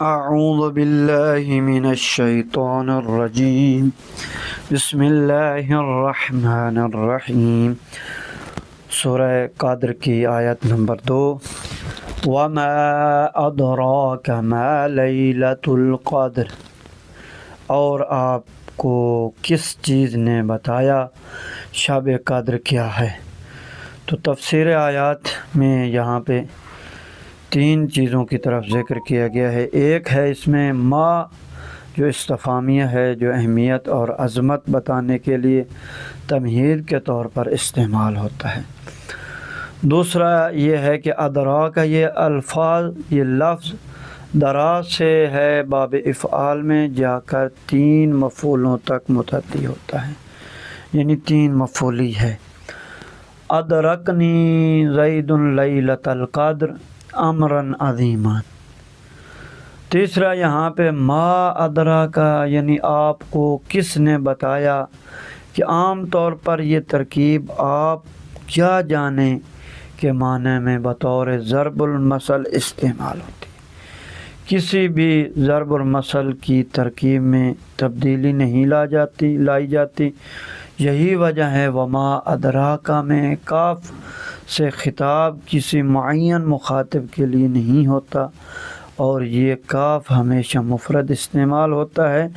اعوذ باللہ من الشیطان الرجیم بسم اللہ الرحمن الرحیم۔ سورہ قدر کی آیت نمبر 2۔ وما ادراک ما لیلۃ القدر، اور آپ کو کس چیز نے بتایا شب قدر کیا ہے؟ تو تفسیر آیات میں یہاں پہ 3 چیزوں کی طرف ذکر کیا گیا ہے۔ ایک ہے اس میں ما جو استفہامیہ ہے، جو اہمیت اور عظمت بتانے کے لیے تمہید کے طور پر استعمال ہوتا ہے۔ دوسرا یہ ہے کہ ادرا کا یہ الفاظ، یہ لفظ دراز سے ہے، باب افعال میں جا کر 3 مفعولوں تک متعدی ہوتا ہے، یعنی 3 مفعولی ہے۔ ادرکنی زید لیلۃ القدر امراً عظیما۔ تیسرا یہاں پہ ما ادرا کا، یعنی آپ کو کس نے بتایا، کہ عام طور پر یہ ترکیب آپ کیا جانیں کے معنی میں بطور ضرب المثل استعمال ہوتی ہے۔ کسی بھی ضرب المثل کی ترکیب میں تبدیلی نہیں لائی جاتی۔ یہی وجہ ہے وما ادراکا میں کاف سے خطاب کسی معین مخاطب کے لیے نہیں ہوتا، اور یہ کاف ہمیشہ مفرد استعمال ہوتا ہے،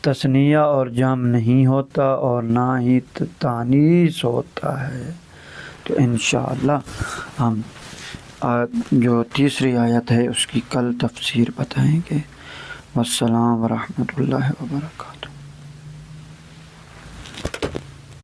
تثنیہ اور جمع نہیں ہوتا، اور نہ ہی تانیث ہوتا ہے۔ تو انشاءاللہ ہم جو تیسری آیت ہے اس کی کل تفسیر بتائیں گے۔ والسلام ورحمۃ اللہ وبرکاتہ۔